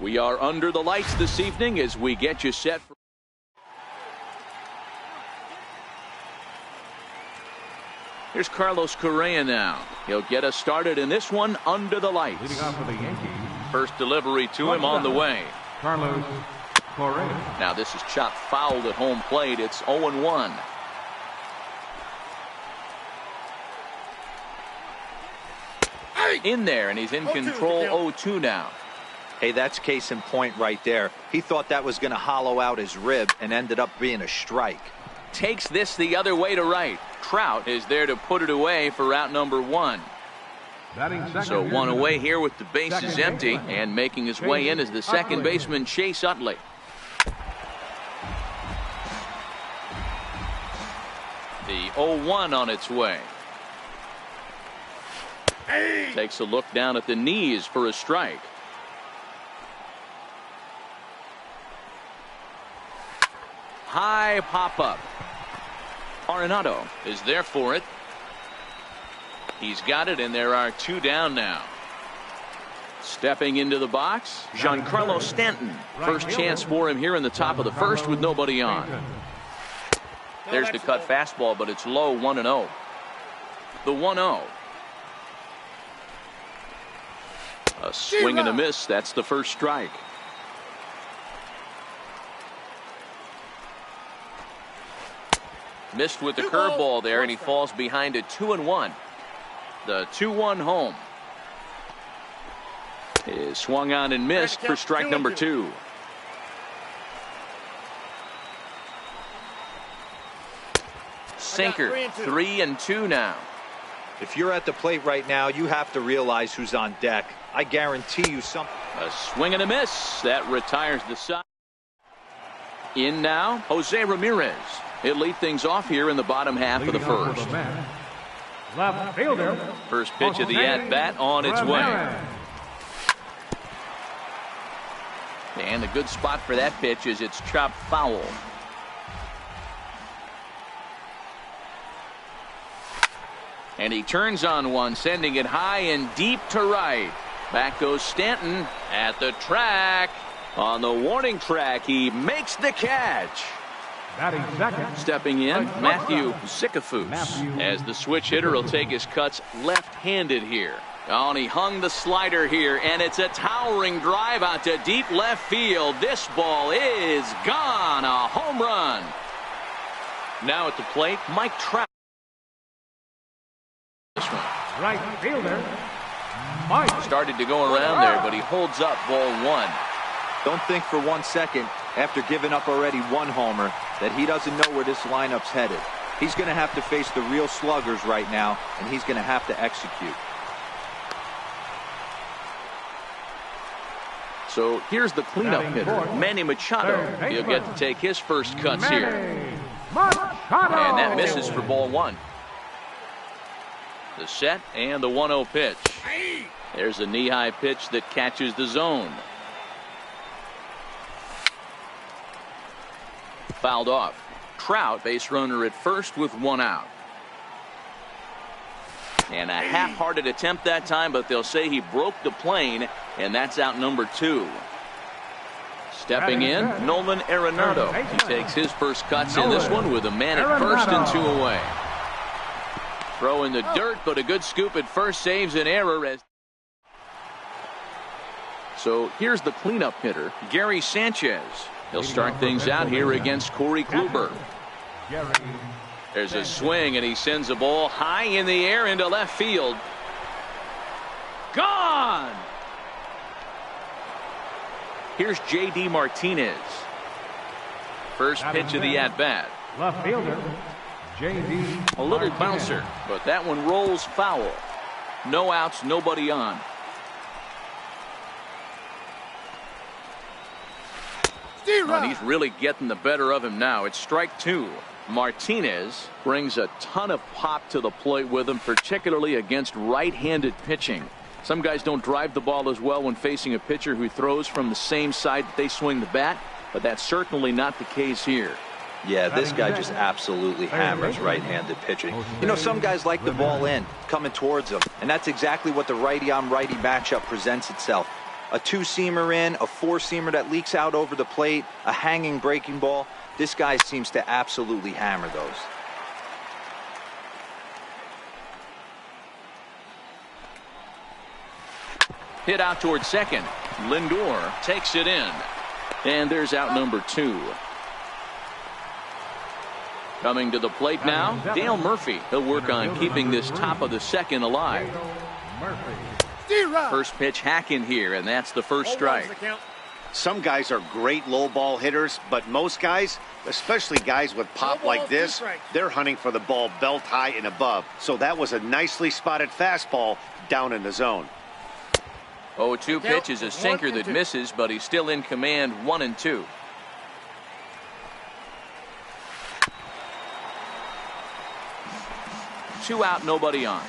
We are under the lights this evening as we get you set for. Here's Carlos Correa now. He'll get us started in this one under the lights. Leading off for the Yankees. First delivery to him on the way. Carlos Correa. Now this is chopped fouled at home plate. It's 0-1. In there, and he's in control. 0-2 now. Hey, that's case in point right there. He thought that was going to hollow out his rib and ended up being a strike. Takes this the other way to right. Trout is there to put it away for out number 1. So one away here with the bases empty, and making his way in is the second baseman Chase Utley. The 0-1 on its way. Takes a look down at the knees for a strike. High pop up. Arenado is there for it. He's got it, and there are 2 down now. Stepping into the box, Giancarlo Stanton. First chance for him here in the top of the first with nobody on. There's the cut fastball, but it's low. 1-0. The 1-0. A swing and a miss. That's the first strike. Missed with the curveball there, and he falls behind a 2-1. The 2-1 home is swung on and missed for strike number 2. Sinker. 3-2 now. If you're at the plate right now, you have to realize who's on deck. I guarantee you something. A swing and a miss. That retires the side. In now, Jose Ramirez. He'll lead things off here in the bottom half of the first. Left fielder. First pitch of the at-bat on its way. And the good spot for that pitch is it's chopped foul. And he turns on one, sending it high and deep to right. Back goes Stanton at the track. On the warning track, he makes the catch. Stepping in, Matthew Zicafus, as the switch hitter will take his cuts left-handed here. Oh, and he hung the slider here, and it's a towering drive out to deep left field. This ball is gone. A home run. Now at the plate, Mike Trout. This one. Right fielder, Mike. Started to go around there, but he holds up ball 1. Don't think for 1 second, after giving up already 1 homer, that he doesn't know where this lineup's headed. He's going to have to face the real sluggers right now, and he's going to have to execute. So here's the cleanup hitter, Manny Machado. He'll get to take his first cuts here. And that misses for ball 1. The set and the 1-0 pitch. There's a knee-high pitch that catches the zone. Fouled off. Trout, base runner at first with 1 out. And a half-hearted attempt that time, but they'll say he broke the plane, and that's out number 2. Stepping in, Nolan Arenado. He takes his first cuts in this one with a man at first and 2 away. Throw in the dirt, but a good scoop at first saves an error. So here's the cleanup hitter, Gary Sanchez. He'll start things out here against Corey Kluber. There's a swing, and he sends a ball high in the air into left field. Gone! Here's J.D. Martinez. First pitch of the at-bat. Left fielder, J.D. A little bouncer, but that one rolls foul. No outs, nobody on. And he's really getting the better of him now. It's strike 2. Martinez brings a ton of pop to the plate with him, particularly against right-handed pitching. Some guys don't drive the ball as well when facing a pitcher who throws from the same side that they swing the bat, but that's certainly not the case here. Yeah, this guy just absolutely hammers right-handed pitching. You know, some guys like the ball in, coming towards them, and that's exactly what the righty-on-righty matchup presents itself. A two-seamer in, a four-seamer that leaks out over the plate, a hanging breaking ball. This guy seems to absolutely hammer those. Hit out towards second. Lindor takes it in. And there's out number 2. Coming to the plate now, Dale Murphy. He'll work on keeping this top of the second alive. First pitch hacking here, and that's the first strike. Some guys are great low ball hitters, but most guys, especially guys with pop like this, they're hunting for the ball belt high and above. So that was a nicely spotted fastball down in the zone. 0-2 pitch is a sinker that misses, but he's still in command. 1-2. Two out, nobody on.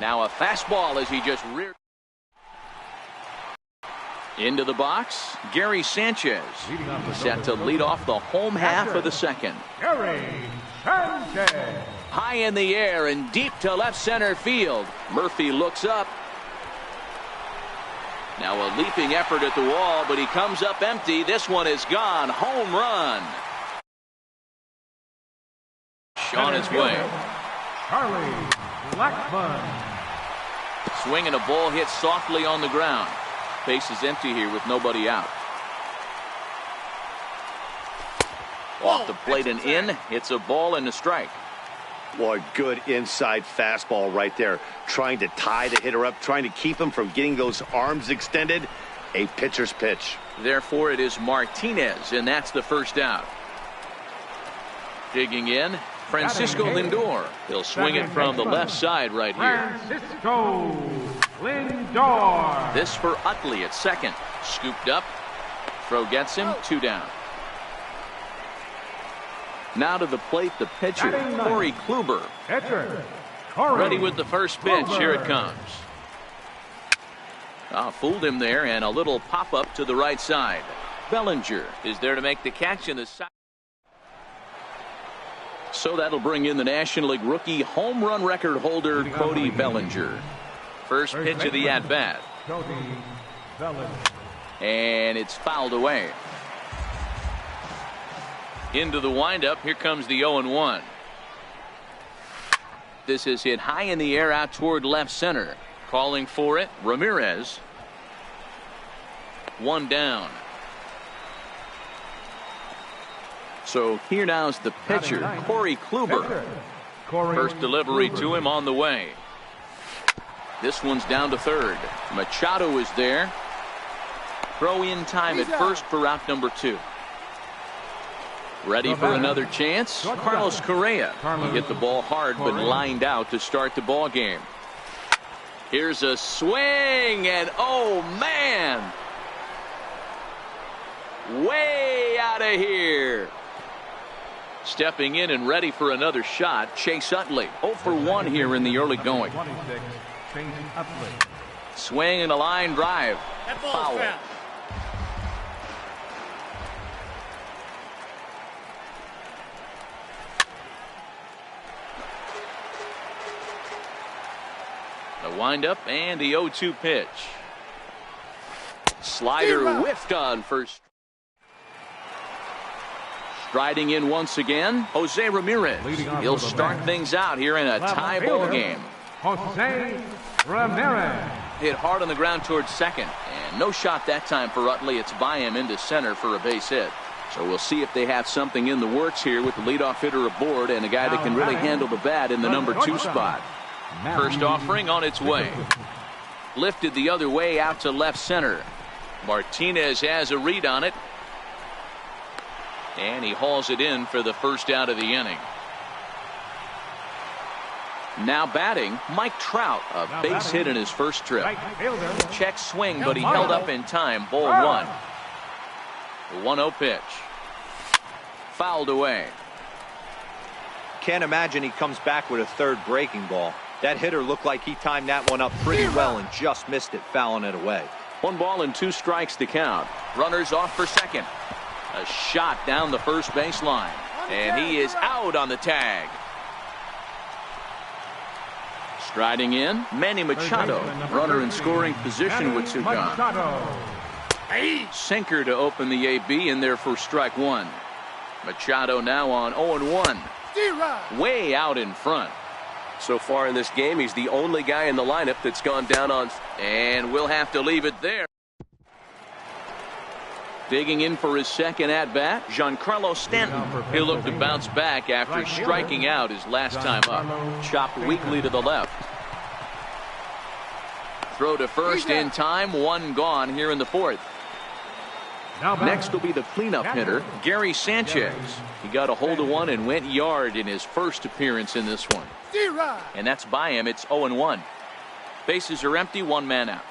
Now a fastball as he just reared into the box. Gary Sanchez set to lead off the home half of the second. Gary Sanchez. High in the air and deep to left center field. Murphy looks up. Now a leaping effort at the wall, but he comes up empty. This one is gone. Home run. On his way. Charlie Blackmon. Swinging a ball hit softly on the ground. Base is empty here with nobody out. Off the plate and in. It's a ball and a strike. Boy, good inside fastball right there. Trying to tie the hitter up, trying to keep him from getting those arms extended. A pitcher's pitch. Therefore, it is Martinez, and that's the first out. Digging in, Francisco Lindor. He'll swing it from the left side right here. Francisco Lindor. This for Utley at second. Scooped up. Throw gets him. 2 down. Now to the plate, the pitcher, Corey Kluber. Pitcher, Corey Ready with the first pitch. Kluber. Here it comes. Fooled him there, and a little pop-up to the right side. Bellinger is there to make the catch in the side. So that'll bring in the National League rookie home run record holder, Cody Bellinger. First pitch of the at-bat. Cody Bellinger. And it's fouled away. Into the windup. Here comes the 0-1. This is hit high in the air out toward left center. Calling for it, Ramirez. 1 down. So here now's the pitcher, Corey Kluber. First delivery to him on the way. This one's down to third. Machado is there. Throw in time at first for out number 2. Ready for another chance? Carlos Correa. He hit the ball hard but lined out to start the ball game. Here's a swing, and oh man, way out of here. Stepping in and ready for another shot, Chase Utley. 0 for 1 here in the early going. Swing and a line drive. Foul. The windup and the 0-2 pitch. Slider whiffed on first. Striding in once again, Jose Ramirez. He'll start things out here in a tie ball game. Jose Ramirez. Hit hard on the ground towards second, and no shot that time for Utley. It's by him into center for a base hit. So we'll see if they have something in the works here with the leadoff hitter aboard and a guy that can really handle the bat in the number 2 spot. First offering on its way. Lifted the other way out to left center. Martinez has a read on it. And he hauls it in for the first out of the inning. Now batting, Mike Trout, a base hit in his first trip. Check swing, but he held up in time. Ball 1. The 1-0 pitch. Fouled away. Can't imagine he comes back with a third breaking ball. That hitter looked like he timed that one up pretty well and just missed it, fouling it away. 1 ball and 2 strikes to count. Runners off for second. A shot down the first baseline. And he is out on the tag. Striding in, Manny Machado. Runner in scoring position with two gone. Sinker to open the AB in there for strike one. Machado now on 0-1. Way out in front. So far in this game, he's the only guy in the lineup that's gone down on. And we'll have to leave it there. Digging in for his second at-bat, Giancarlo Stanton. He'll look to bounce back after striking out his last time up. Chopped weakly to the left. Throw to first in time. One gone here in the fourth. Next will be the cleanup hitter, Gary Sanchez. He got a hold of one and went yard in his first appearance in this one. And that's by him. It's 0-1. Bases are empty, one man out.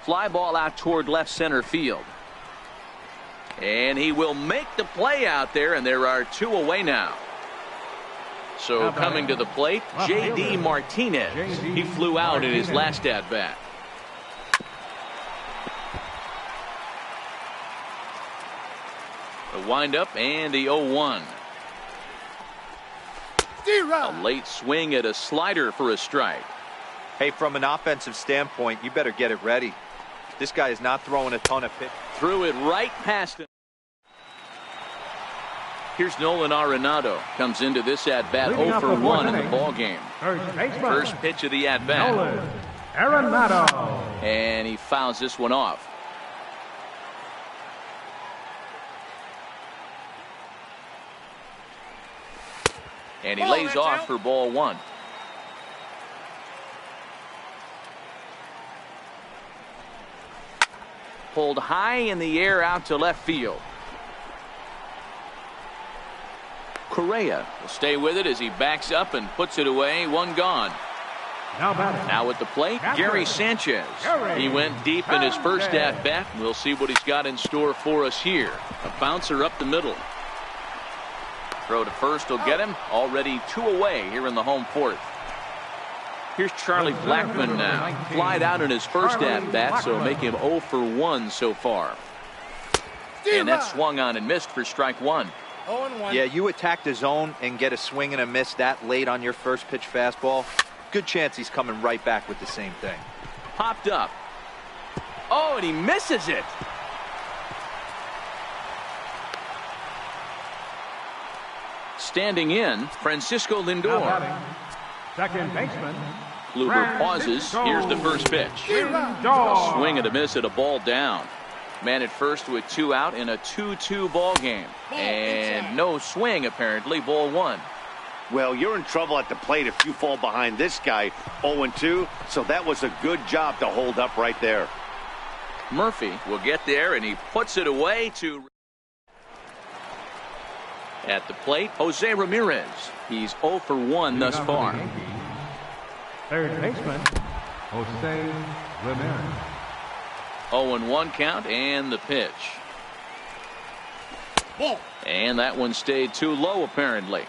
Fly ball out toward left center field. And he will make the play out there, and there are two away now. So coming to the plate, J.D. Martinez. He flew out in his last at-bat. The windup and the 0-1. A late swing at a slider for a strike. Hey, from an offensive standpoint, you better get it ready. This guy is not throwing a ton of pitch. Threw it right past him. Here's Nolan Arenado. Comes into this at-bat 0-1 in the ball game. First pitch of the at-bat. Nolan Arenado. And he fouls this one off. And he lays off for ball one. Pulled high in the air out to left field. Correa will stay with it as he backs up and puts it away. One gone. Now at the plate, Gary Sanchez. He went deep in his first at-bat. We'll see what he's got in store for us here. A bouncer up the middle. Throw to first will get him. Already two away here in the home fourth. Here's Charlie Blackmon now. Flied out in his first at-bat, so make him 0-1 so far. And that swung on and missed for strike one. Yeah, you attack the zone and get a swing and a miss that late on your first pitch fastball. Good chance he's coming right back with the same thing. Popped up. Oh, and he misses it. Standing in, Francisco Lindor. Second baseman. Kluber pauses. Here's the first pitch. A swing and a miss at a ball down. Man at first with two out in a 2-2 ball game. And no swing apparently. Ball one. Well, you're in trouble at the plate if you fall behind this guy 0-2. So that was a good job to hold up right there. Murphy will get there and he puts it away to. At the plate, Jose Ramirez. He's 0-1 thus far. Third baseman, Jose Ramirez. 0-1 count and the pitch. And that one stayed too low apparently.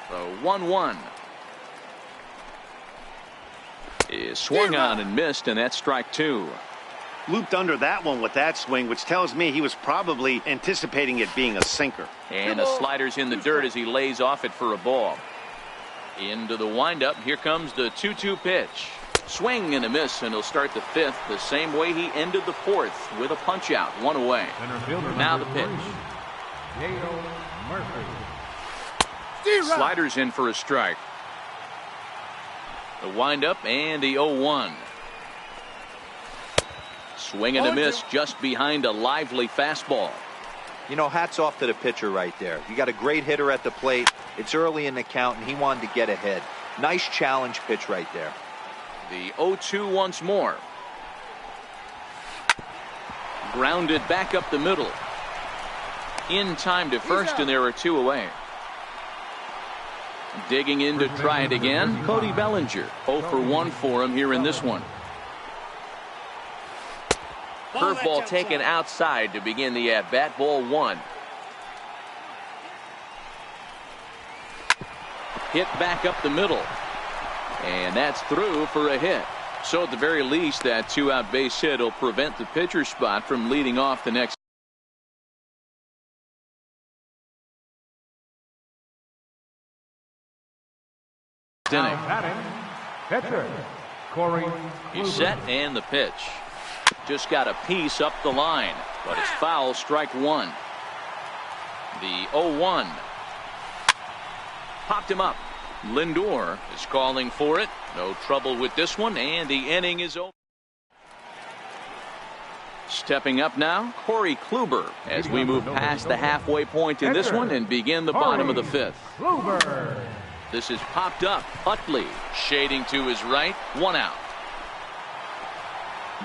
So 1-1. Is swung on and missed, and that's strike two. Looped under that one with that swing, which tells me he was probably anticipating it being a sinker. And the slider's in the dirt as he lays off it for a ball. Into the windup. Here comes the 2-2 pitch. Swing and a miss, and he'll start the fifth the same way he ended the fourth with a punch out. One away. Now the pitch. Slider's in for a strike. The windup and the 0-1. Swing and a miss just behind a lively fastball. You know, hats off to the pitcher right there. You got a great hitter at the plate. It's early in the count, and he wanted to get ahead. Nice challenge pitch right there. The 0-2 once more. Grounded back up the middle. In time to first, and there are two away. Digging in to try it again, Cody Bellinger. 0-1 for him here in this one. Curveball taken outside to begin the at-bat. Ball one. Hit back up the middle. And that's through for a hit. So at the very least, that 2-out base hit will prevent the pitcher spot from leading off the next inning. Pitcher, Corey. He's set and the pitch. Just got a piece up the line, but it's foul, strike one. The 0-1. Popped him up. Lindor is calling for it. No trouble with this one, and the inning is over. Stepping up now, Corey Kluber, as we move past the halfway point in this one and begin the bottom of the fifth. This is popped up. Utley shading to his right. 1 out.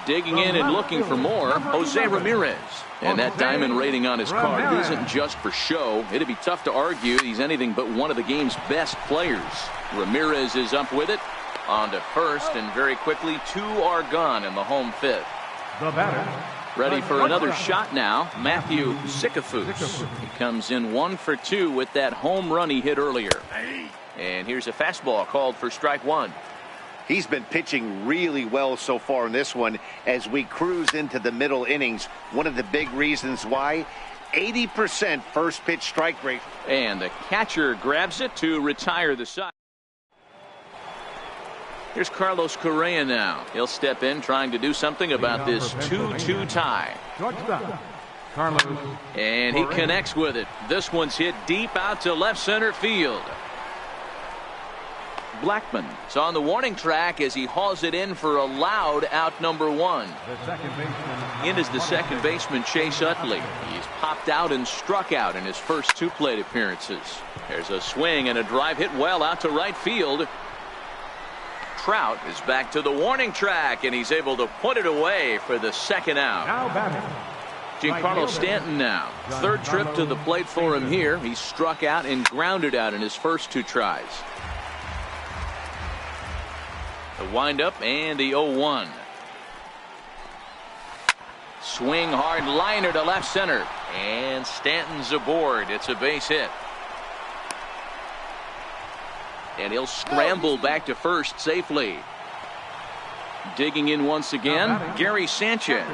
Digging in and looking for more, Jose Ramirez. And that diamond rating on his card isn't just for show. It'd be tough to argue he's anything but one of the game's best players. Ramirez is up with it. On to first, and very quickly 2 are gone in the home fifth. The batter. Ready for another shot now, Matthew Sikafus. He comes in 1 for 2 with that home run he hit earlier. And here's a fastball called for strike one. He's been pitching really well so far in this one as we cruise into the middle innings. One of the big reasons why, 80% first pitch strike rate. And the catcher grabs it to retire the side. Here's Carlos Correa now. He'll step in trying to do something about this 2-2 tie. Carlos. And he connects with it. This one's hit deep out to left center field. Blackman is on the warning track as he hauls it in for a loud out number 1. In is the second baseman, Chase Utley. He's popped out and struck out in his first 2 plate appearances. There's a swing and a drive hit well out to right field. Trout is back to the warning track, and he's able to put it away for the second out. Now batting. Giancarlo Stanton now. Third trip to the plate for him here. He struck out and grounded out in his first 2 tries. The windup and the 0-1. Swing hard liner to left center. And Stanton's aboard. It's a base hit. And he'll scramble back to first safely. Digging in once again, Gary Sanchez.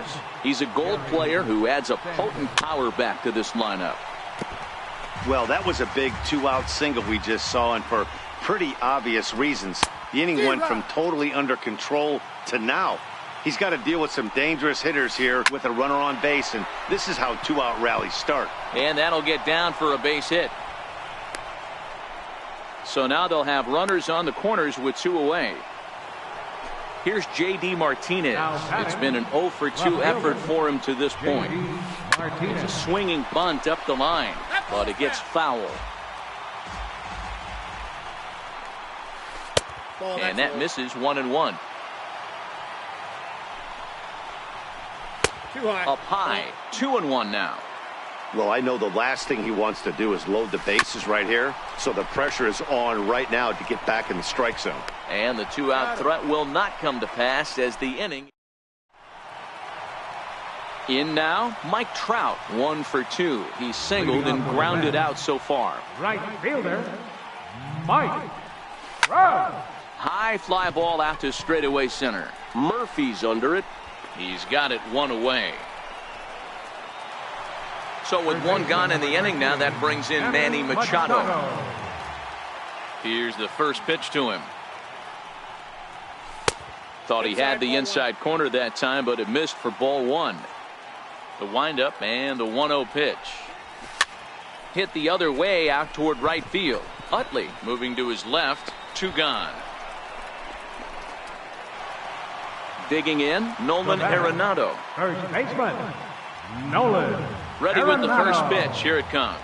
He's a gold player who adds a potent power back to this lineup. Well, that was a big 2-out single we just saw, and for pretty obvious reasons. The inning went from totally under control to now. He's got to deal with some dangerous hitters here with a runner on base, and this is how 2-out rallies start. And that'll get down for a base hit. So now they'll have runners on the corners with 2 away. Here's J.D. Martinez. It's been an 0 for 2 effort for him to this point. It's a swinging bunt up the line, but it gets foul. And that misses 1-1. Up high, 2-1 now. Well, I know the last thing he wants to do is load the bases right here, so the pressure is on right now to get back in the strike zone. And the 2-out threat will not come to pass as the inning. In now, Mike Trout, 1 for 2. He's singled and grounded out so far. Right fielder, Mike Trout. High fly ball out to straightaway center. Murphy's under it. He's got it 1 away. So with 1 gone in the inning now, that brings in Manny Machado. Here's the first pitch to him. Thought he had the inside corner that time, but it missed for ball 1. The windup and the 1-0 pitch. Hit the other way out toward right field. Utley moving to his left. 2 gone. Digging in, Nolan Arenado. First baseman, Nolan. Ready with the first pitch. Here it comes.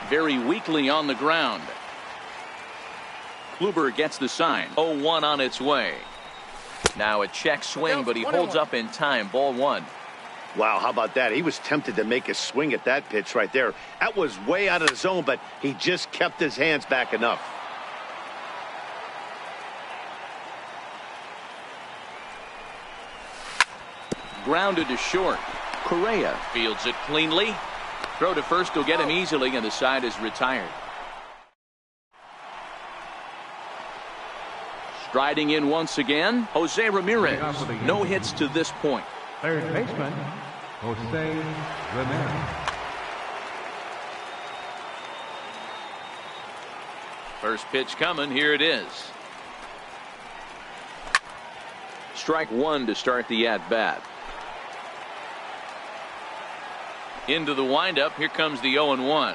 Very weakly on the ground. Kluber gets the sign. 0-1 on its way. Now a check swing, but he holds up in time. Ball 1. Wow, how about that? He was tempted to make a swing at that pitch right there. That was way out of the zone, but he just kept his hands back enough. Grounded to short. Correa fields it cleanly. Throw to first will get him easily, and the side is retired. Striding in once again, Jose Ramirez. No hits to this point. Third baseman, Jose Ramirez. First pitch coming. Here it is. Strike one to start the at-bat. Into the windup. Here comes the 0-1.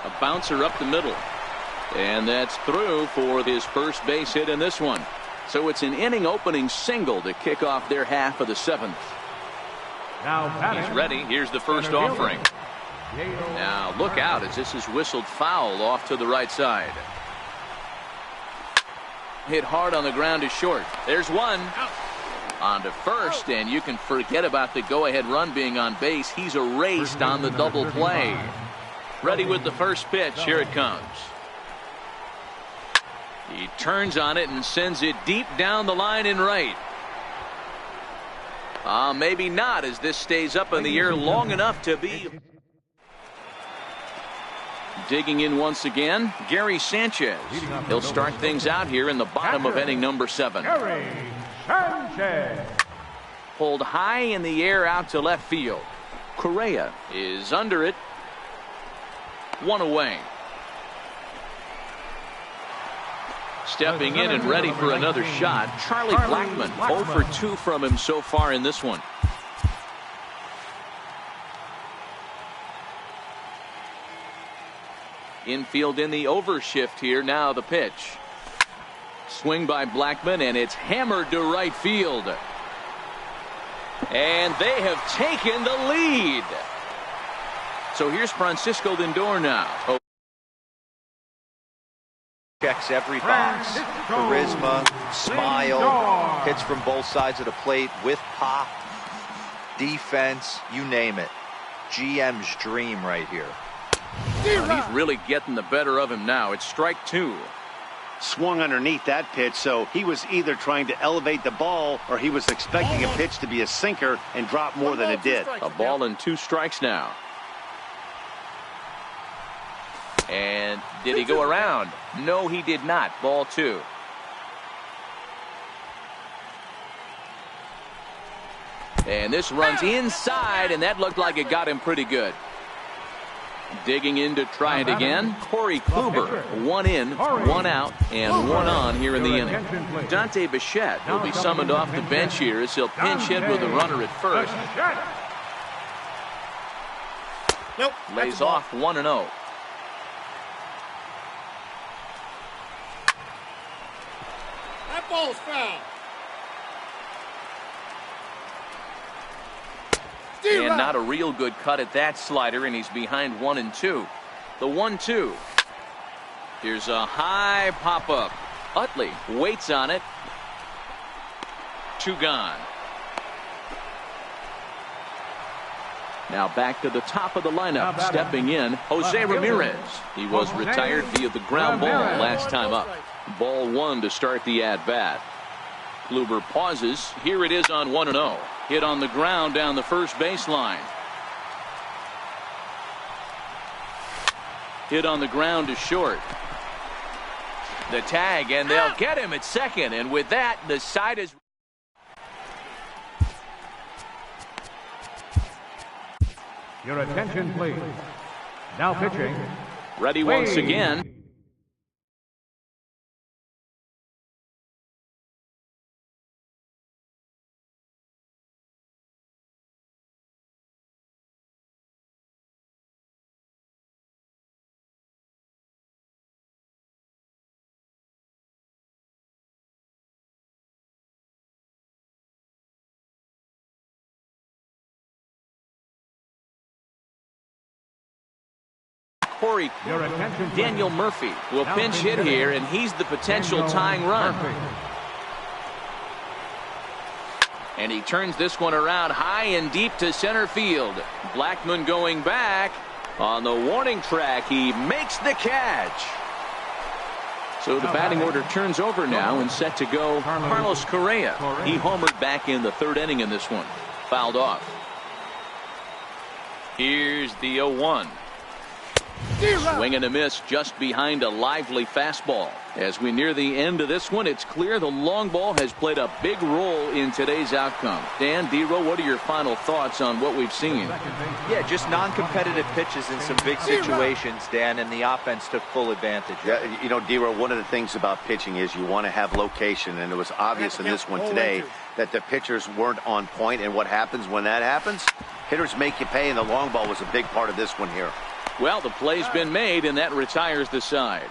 A bouncer up the middle. And that's through for his first base hit in this one. So it's an inning opening single to kick off their half of the seventh. Now batting, he's ready. Here's the first offering. Now look out as this is whistled foul off to the right side. Hit hard on the ground to short. There's one. On to first, and you can forget about the go-ahead run being on base. He's erased on the double play. Ready with the first pitch. Here it comes. He turns on it and sends it deep down the line in right. Maybe not, as this stays up in the air long enough to be. Digging in once again, Gary Sanchez. He'll start things out here in the bottom of inning number 7. Gary Sanchez. Pulled high in the air out to left field. Correa is under it. One away. Stepping in and ready for another shot, Charlie Blackmon. 0 for 2 from him so far in this one. Infield in the overshift here. Now the pitch. Swing by Blackmon, and it's hammered to right field. And they have taken the lead. So here's Francisco Lindor now. Checks every box. Charisma, smile, hits from both sides of the plate with pop, defense, you name it. GM's dream right here. He's really getting the better of him now. It's strike 2. Swung underneath that pitch, so he was either trying to elevate the ball or he was expecting a pitch to be a sinker and drop more than it did. A ball and 2 strikes now. And did he go around? No, he did not. Ball 2. And this runs inside, and that looked like it got him pretty good. Digging in to try it again, Corey Kluber. 1 in, 1 out, and 1 on here in the inning. Dante Bichette will be summoned off the bench here as he'll pinch hit with a runner at first. Nope. Lays off 1-0. That ball's foul. And not a real good cut at that slider, and he's behind 1-2. The 1-2. Here's a high pop-up. Utley waits on it. 2 gone. Now back to the top of the lineup. Stepping in, Jose Ramirez. He was retired via the ground ball last time up. Ball 1 to start the at-bat. Kluber pauses. Here it is on 1-0. Hit on the ground down the first baseline. Hit on the ground to short. The tag, and they'll get him at second. And with that, the side is. Your attention, please. Now pitching. Ready once again. Corey, Daniel Murphy will pinch hit here, and he's the potential tying run. And he turns this one around high and deep to center field. Blackmon going back on the warning track. He makes the catch. So the batting order turns over now and set to go Carlos Correa. He homered back in the 3rd inning in this one. Fouled off. Here's the 0-1. Swing and a miss just behind a lively fastball. As we near the end of this one, it's clear the long ball has played a big role in today's outcome. Dan, D-Row, what are your final thoughts on what we've seen? Yeah, just non-competitive pitches in some big situations, Dan, and the offense took full advantage. Yeah, you know, D-Row, one of the things about pitching is you want to have location, and it was obvious in this one today that the pitchers weren't on point, and what happens when that happens? Hitters make you pay, and the long ball was a big part of this one here. Well, the play's been made, and that retires the side.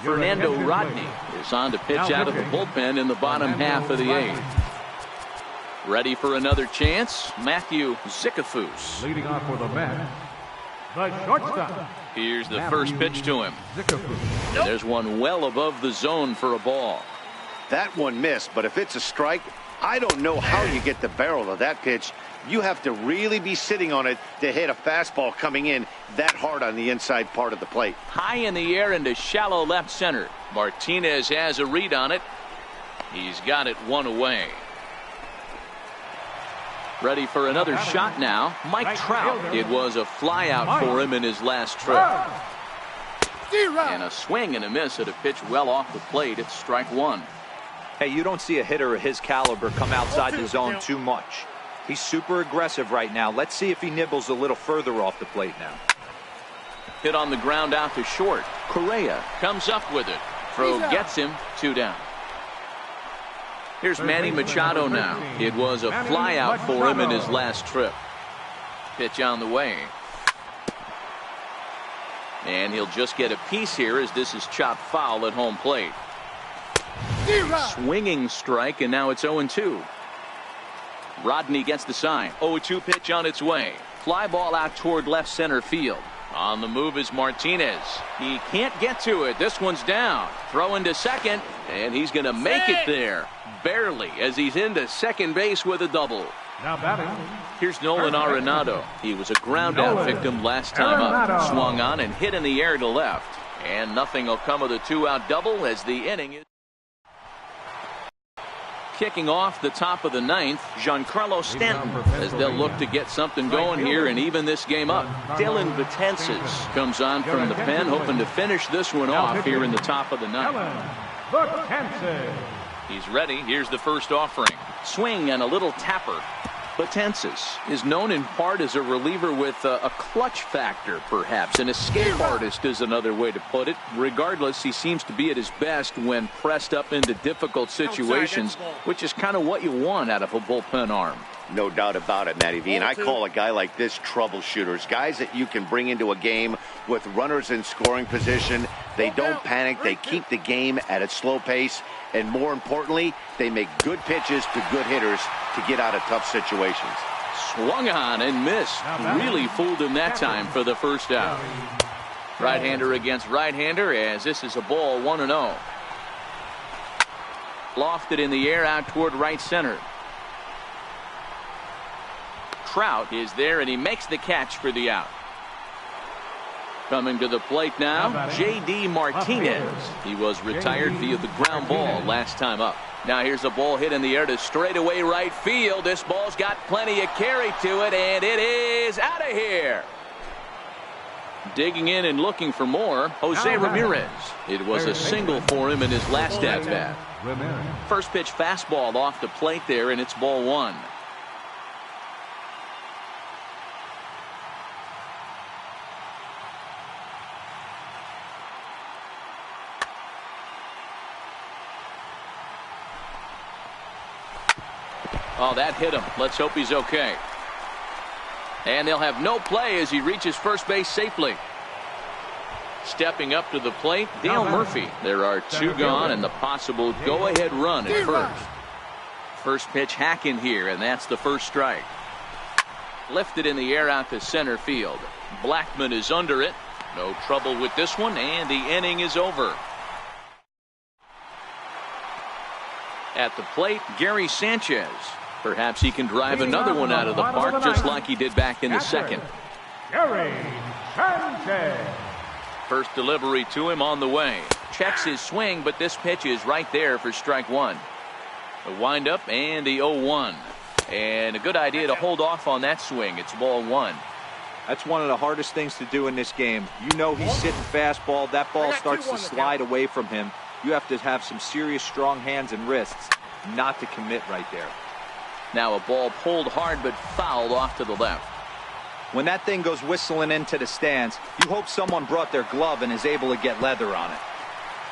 Fernando Rodney is on to pitch out of the bullpen in the bottom half of the eighth. Ready for another chance, Matthew Zickafoose. Leading off for the Mets, the shortstop. Here's the first pitch to him. And there's one well above the zone for a ball. That one missed, but if it's a strike, I don't know how you get the barrel of that pitch. You have to really be sitting on it to hit a fastball coming in that hard on the inside part of the plate. High in the air into shallow left center. Martinez has a read on it. He's got it one away. Ready for another shot now, Mike Trout. It was a fly out for him in his last trip. And a swing and a miss at a pitch well off the plate. It's strike one. Hey, you don't see a hitter of his caliber come outside the zone too much. He's super aggressive right now. Let's see if he nibbles a little further off the plate now. Hit on the ground out to short. Correa comes up with it. Throw gets him, 2 down. Here's Manny Machado now. It was a fly out for him in his last trip. Pitch on the way. And he'll just get a piece here as this is chopped foul at home plate. Swinging strike, and now it's 0-2. Rodney gets the sign. 0-2 pitch on its way. Fly ball out toward left center field. On the move is Martinez. He can't get to it. This one's down. Throw into second, and he's going to make it there. Barely, as he's into second base with a double. Now batting. Here's Nolan Arenado. He was a ground out victim last time up. Swung on and hit in the air to left. And nothing will come of the 2-out double as the inning is kicking off the top of the ninth. Giancarlo Stanton, as they'll look to get something going here and even this game up. Dylan Betances comes on from the pen, hoping to finish this one off here in the top of the ninth. He's ready. Here's the first offering. Swing and a little tapper. Betances is known in part as a reliever with a clutch factor, perhaps. An escape artist is another way to put it. Regardless, he seems to be at his best when pressed up into difficult situations, which is kind of what you want out of a bullpen arm. No doubt about it, Matty V. And I call a guy like this troubleshooters. Guys that you can bring into a game with runners in scoring position. They don't panic. They keep the game at a slow pace. And more importantly, they make good pitches to good hitters to get out of tough situations. Swung on and missed. Really fooled him that time for the first out. Right-hander against right-hander as this is a ball 1-0. Lofted in the air out toward right center. Trout is there and he makes the catch for the out. Coming to the plate now, J.D. Martinez. He was retired via the ground ball last time up. Now here's a ball hit in the air to straightaway right field. This ball's got plenty of carry to it, and it is out of here. Digging in and looking for more, Jose Ramirez. It was a single for him in his last at-bat. First pitch fastball off the plate there, and it's ball 1. Oh, that hit him. Let's hope he's okay. And they'll have no play as he reaches first base safely. Stepping up to the plate, Dale Murphy. There are 2 gone and the possible go-ahead run at first. First pitch hacking here, and that's the first strike. Lifted in the air out to center field. Blackman is under it. No trouble with this one, and the inning is over. At the plate, Gary Sanchez. Perhaps he can drive another one out of the park just like he did back in the second. Gary Sanchez. First delivery to him on the way. Checks his swing, but this pitch is right there for strike 1. The windup and the 0-1. And a good idea to hold off on that swing. It's ball one. That's one of the hardest things to do in this game. You know he's sitting fastball. That ball starts to slide away from him. You have to have some serious strong hands and wrists not to commit right there. Now a ball pulled hard but fouled off to the left. When that thing goes whistling into the stands, you hope someone brought their glove and is able to get leather on it.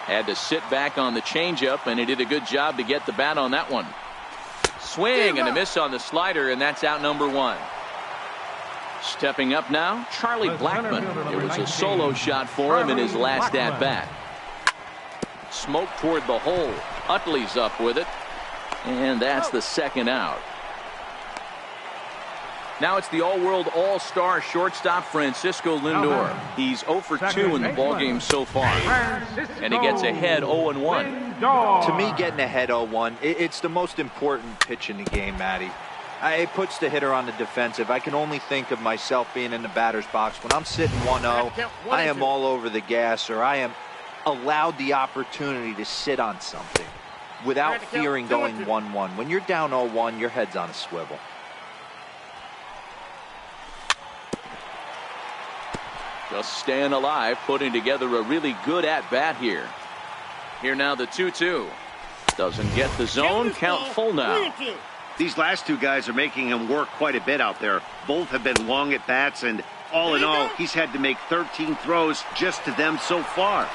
Had to sit back on the changeup, and he did a good job to get the bat on that one. Swing and a miss on the slider, and that's out number one. Stepping up now, Charlie Blackmon. It was a solo shot for him in his last at-bat. Smoke toward the hole. Utley's up with it, and that's the second out. Now it's the all-world all-star shortstop Francisco Lindor. He's 0 for 2 in the ballgame so far. And he gets ahead 0-1. To me, getting ahead 0-1, it's the most important pitch in the game, Matty. It puts the hitter on the defensive. I can only think of myself being in the batter's box. When I'm sitting 1-0, I am all over the gas, or I am allowed the opportunity to sit on something without fearing going 1-1. When you're down 0-1, your head's on a swivel. Just staying alive, putting together a really good at-bat here. Here now the 2-2. Doesn't get the zone. Count full now. These last two guys are making him work quite a bit out there. Both have been long at bats, and all in all, he's had to make 13 throws just to them so far.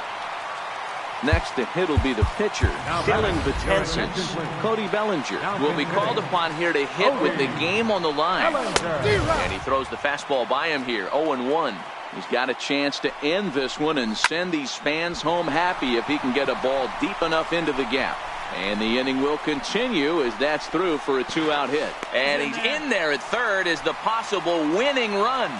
Next to hit will be the pitcher, Dylan Betances. Cody Bellinger will be called upon here to hit with the game on the line. And he throws the fastball by him here, 0-1. He's got a chance to end this one and send these fans home happy if he can get a ball deep enough into the gap. And the inning will continue as that's through for a 2-out hit. And he's in there at third as the possible winning run.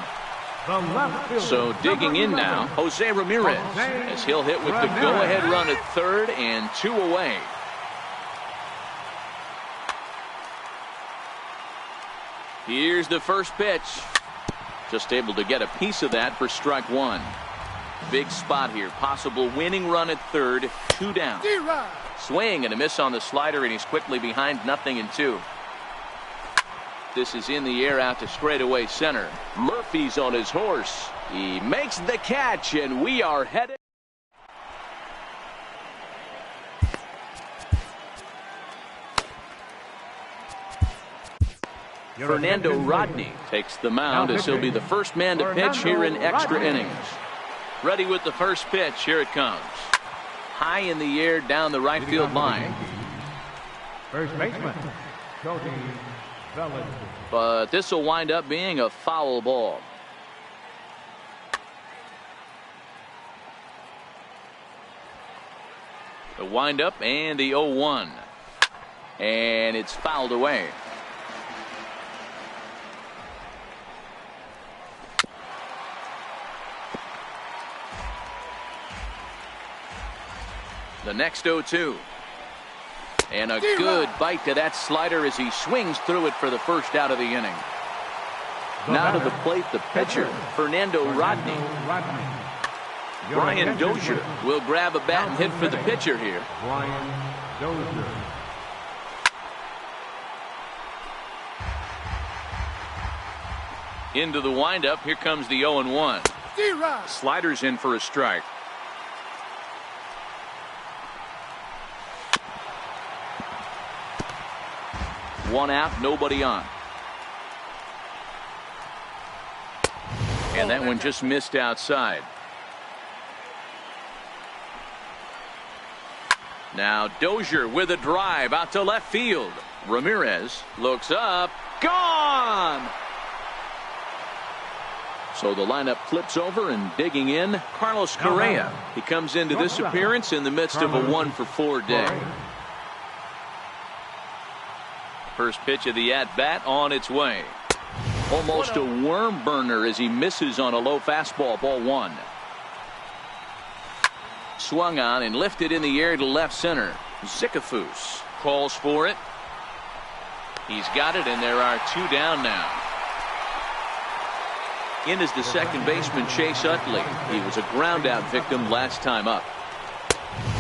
So digging in now, Jose Ramirez, as he'll hit with the go-ahead run at third and 2 away. Here's the first pitch. Just able to get a piece of that for strike one. Big spot here. Possible winning run at third. 2 down. Swing and a miss on the slider, and he's quickly behind 0-2. This is in the air out to straightaway center. Murphy's on his horse. He makes the catch, and we are headed. Fernando Rodney takes the mound as he'll be the first man to pitch here in extra innings. Ready with the first pitch. Here it comes. High in the air down the right field line. First baseman, Cody Bellinger. But this will wind up being a foul ball. The windup and the 0-1. And it's fouled away. The next 0-2. And a good bite to that slider as he swings through it for the first out of the inning. Now to the plate, the pitcher, Fernando Rodney. Brian Dozier will grab a bat and hit for the pitcher here. Brian Dozier. Into the windup. Here comes the 0-1. Sliders in for a strike. One out, nobody on. And that one just missed outside. Now Dozier with a drive out to left field. Ramirez looks up. Gone! So the lineup flips over, and digging in, Carlos Correa. He comes into this appearance in the midst of a 1-for-4 day. First pitch of the at-bat on its way. Almost a worm burner as he misses on a low fastball. Ball one. Swung on and lifted in the air to left center. Zicafus calls for it. He's got it, and there are 2 down now. In is the second baseman, Chase Utley. He was a ground-out victim last time up.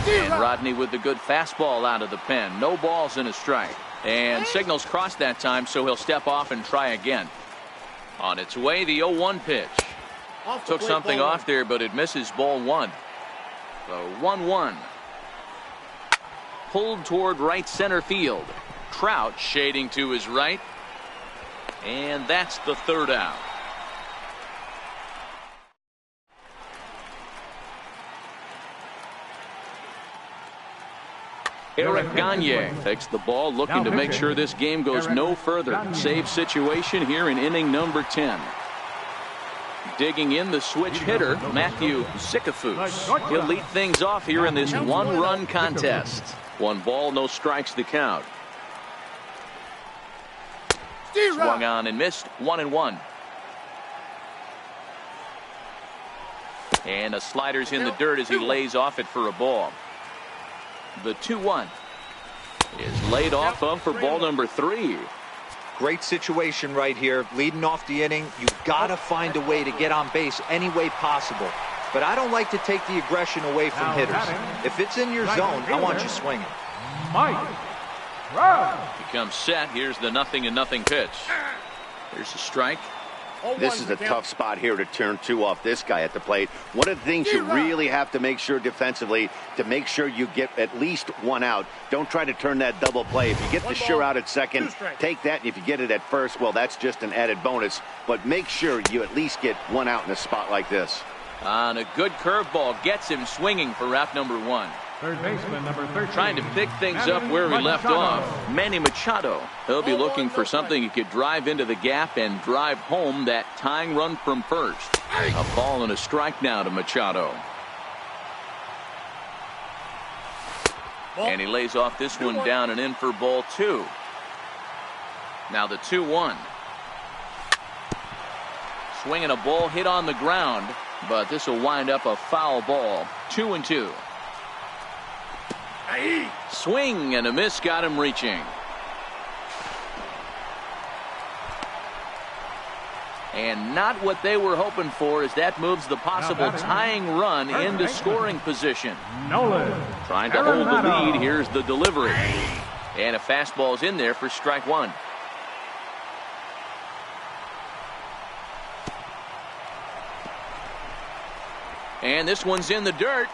And Rodney with the good fastball out of the pen. No balls and a strike. And signals crossed that time, so he'll step off and try again. On its way, the 0-1 pitch. Took something off there, but it misses ball one. The 1-1. Pulled toward right center field. Trout shading to his right. And that's the third out. Eric Gagne takes the ball, looking to make sure this game goes no further. Save situation here in inning number 10. Digging in the switch hitter, Matthew Sikafus. He'll lead things off here in this one-run contest. 1 ball, no strikes to count. Swung on and missed. 1-1. And a slider's in the dirt as he lays off it for a ball. The 2-1 is laid off of for ball number 3. Great situation right here. Leading off the inning, you've got to find a way to get on base any way possible. But I don't like to take the aggression away from hitters. If it's in your zone, I want you swinging. He comes set. Here's the 0-0 pitch. Here's the strike. This is a tough spot here to turn 2 off this guy at the plate. One of the things you really have to make sure defensively, to make sure you get at least 1 out. Don't try to turn that double play. If you get the sure out at second, take that. And if you get it at first, well, that's just an added bonus. But make sure you at least get 1 out in a spot like this. On a good curveball, gets him swinging for route number 1. Third baseman, number 13. Trying to pick things up where he left off. Manny Machado. He'll be looking for something he could drive into the gap and drive home that tying run from first. A ball and a strike now to Machado. And he lays off this one down and in for ball 2. Now the 2-1. Swinging a ball hit on the ground, but this will wind up a foul ball. 2-2. Swing and a miss, got him reaching. And not what they were hoping for, as that moves the possible tying run into scoring position. Trying to hold the lead. Here's the delivery. And a fastball's in there for strike 1. And this one's in the dirt.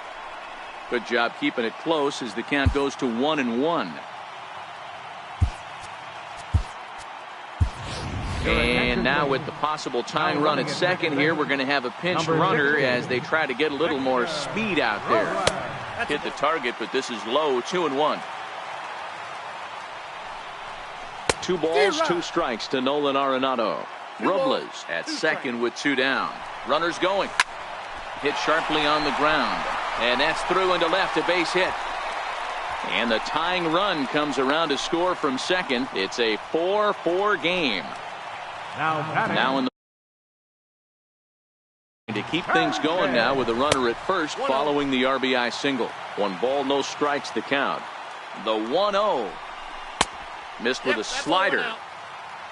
Good job keeping it close as the count goes to 1-1. And now with the possible tying run at second here, we're going to have a pinch runner as they try to get a little more speed out there. Hit the target, but this is low. 2-1. 2 balls, 2 strikes to Nolan Arenado. Robles at second with 2 down. Runners going. Hit sharply on the ground. And that's through into left, a base hit. And the tying run comes around to score from second. It's a 4-4 game. Now in the to keep things going now with a runner at first following the RBI single. 1 ball, no strikes the count. The 1-0. Missed with a slider.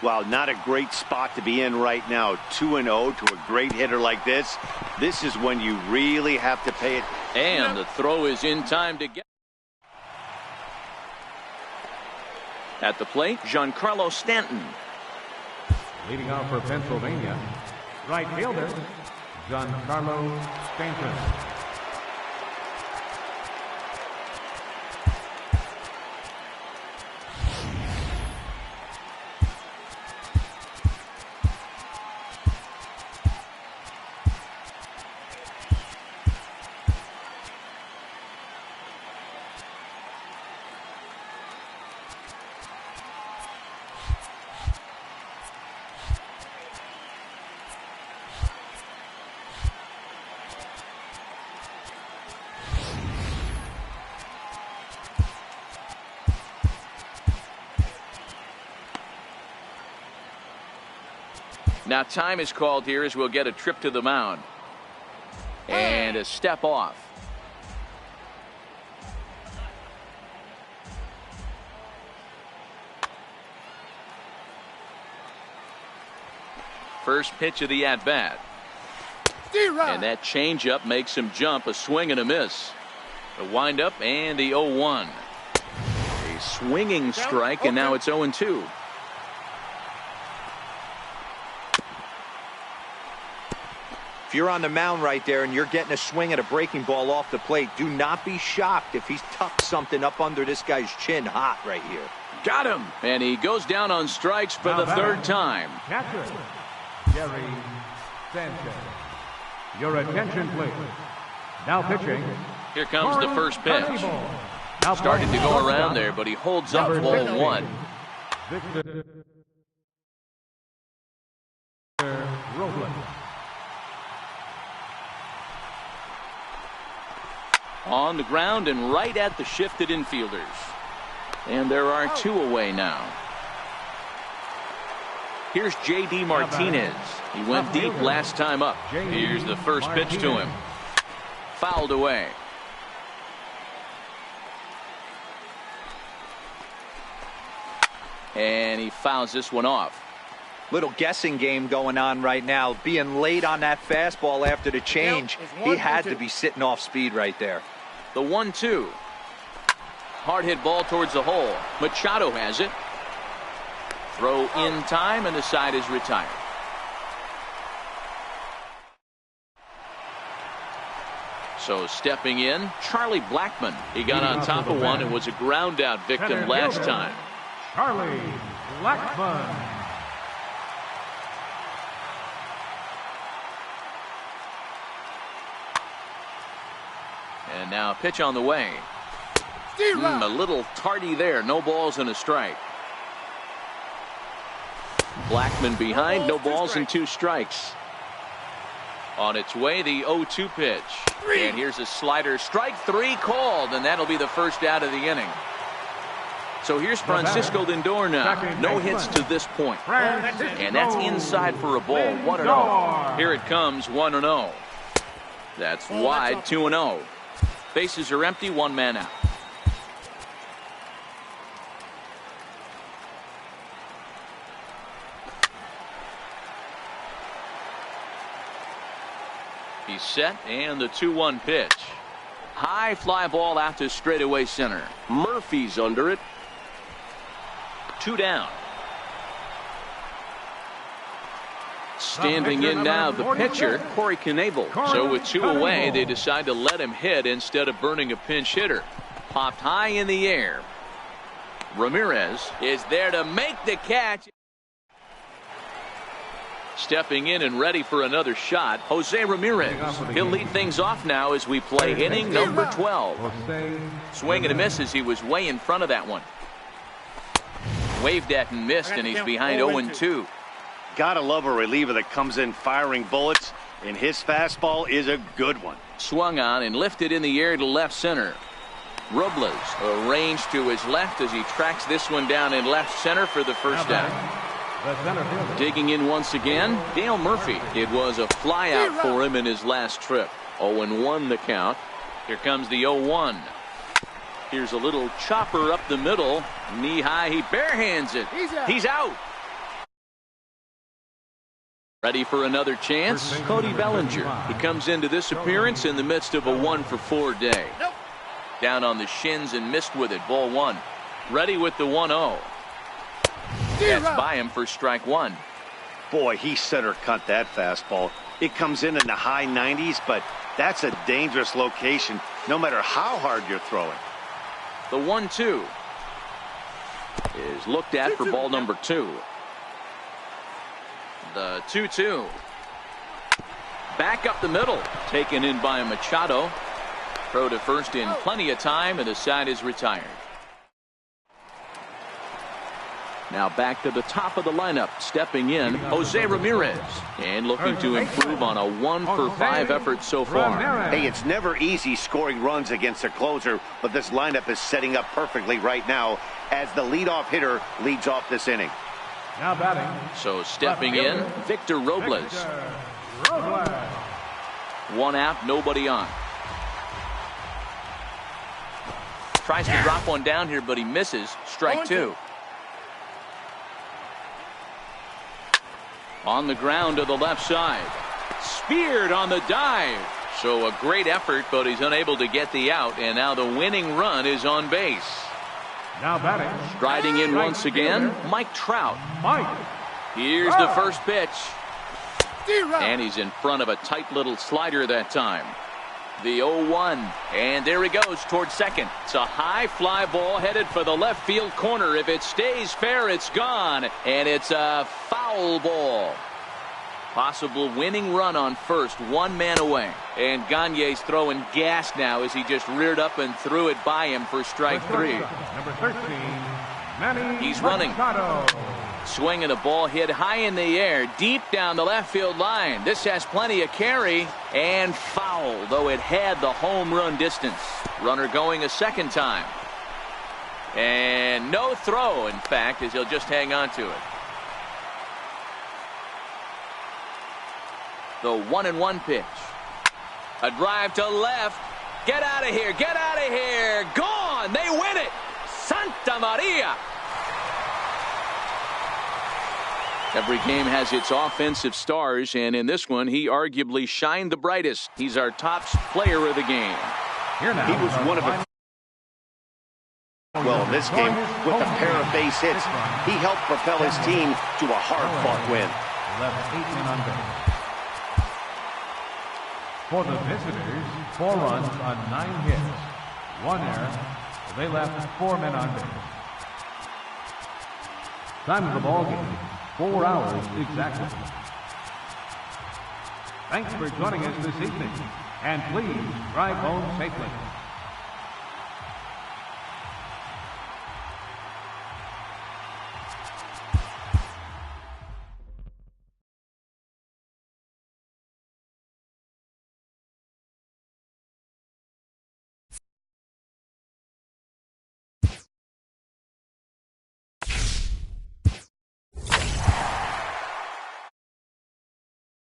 Wow, not a great spot to be in right now. 2-0 to a great hitter like this. This is when you really have to pay it. And the throw is in time to get. At the plate, Giancarlo Stanton. Leading off for Pennsylvania, right fielder, Giancarlo Stanton. Now time is called here as we'll get a trip to the mound. And a step off. First pitch of the at-bat. And that changeup makes him jump. A swing and a miss. The windup and the 0-1. A swinging strike, and now it's 0-2. If you're on the mound right there and you're getting a swing at a breaking ball off the plate, do not be shocked if he's tucked something up under this guy's chin hot right here. Got him. And he goes down on strikes for the third time. Catcher, Gary Sanchez. Your attention, please. Now pitching. Here comes the first pitch. Started to go around there, but he holds up ball one. Victor Robles. On the ground and right at the shifted infielders. And there are two away now. Here's J.D. Martinez. He went deep last time up. Here's the first pitch to him. Fouled away. And he fouls this one off. Little guessing game going on right now. Being late on that fastball after the change. He had to be sitting off speed right there. The 1-2. Hard hit ball towards the hole. Machado has it. Throw in time, and the side is retired. So stepping in, Charlie Blackmon. He got on top of one and was a ground out victim last time. Charlie Blackmon. And now pitch on the way. A little tardy there. No balls and a strike. Blackmon behind. No balls and 2 strikes. On its way, the 0-2 pitch. And here's a slider. Strike 3 called, and that'll be the first out of the inning. So here's Francisco Lindor now. No hits to this point. And that's inside for a ball. 1-0. Here it comes. 1-0. That's wide. 2-0. Bases are empty. 1 man out. He's set, and the 2-1 pitch. High fly ball out to straightaway center. Murphy's under it. 2 down. Standing in now, the pitcher, Corey Knebel. So with 2 away, they decide to let him hit instead of burning a pinch hitter. Popped high in the air. Ramirez is there to make the catch. Stepping in and ready for another shot, Jose Ramirez. He'll lead things off now as we play inning number 12. Swing and a miss as he was way in front of that one. Waved at and missed, and he's behind 0-2. Gotta love a reliever that comes in firing bullets, and his fastball is a good one. Swung on and lifted in the air to left center. Robles arranged to his left as he tracks this one down in left center for the first out. Digging in once again, Dale Murphy. It was a fly out for him in his last trip. 0-1 the count. Here comes the 0-1. Here's a little chopper up the middle. Knee high, he barehands it. He's out. Ready for another chance? Cody Bellinger. He comes into this appearance in the midst of a 1-for-4 day. Down on the shins and missed with it. Ball 1. Ready with the 1-0. That's by him for strike 1. Boy, he center cut that fastball. It comes in the high 90s, but that's a dangerous location no matter how hard you're throwing. The 1-2 is looked at for ball number 2. The 2-2. Back up the middle. Taken in by Machado. Throw to first in plenty of time, and the side is retired. Now back to the top of the lineup. Stepping in, Jose Ramirez. And looking to improve on a 1-for-5 effort so far. Hey, it's never easy scoring runs against a closer, but this lineup is setting up perfectly right now as the leadoff hitter leads off this inning. Now batting. So stepping in, Victor Robles. 1 out, nobody on. Tries to drop one down here, but he misses. Strike 2. On the ground to the left side. Speared on the dive. So a great effort, but he's unable to get the out, and now the winning run is on base. Now batting. Striding in Right once again, fielder, Mike Trout. Mike. Here's the first pitch. And he's in front of a tight little slider that time. The 0-1. And there he goes towards second. It's a high fly ball headed for the left field corner. If it stays fair, it's gone. And it's a foul ball. Possible winning run on first, one man away. And Gagne's throwing gas now as he just reared up and threw it by him for strike three. Number 13, Manny He's running. Machado. Swinging a ball hit high in the air, deep down the left field line. This has plenty of carry, and foul, though it had the home run distance. Runner going a second time. And no throw, in fact, as he'll just hang on to it. The 1-1 pitch. A drive to left. Get out of here, get out of here. Gone, they win it. Santa Maria. Every game has its offensive stars, and in this one, he arguably shined the brightest. He's our top player of the game. Here now, He was one of a... Well, in this game, with a pair of base hits, he helped propel his team to a hard-fought win. Left 8 men on base. For the visitors, 4 runs on 9 hits. 1 error. They left 4 men on base. Time of the ball game, 4 hours exactly. Thanks for joining us this evening. And please drive home safely.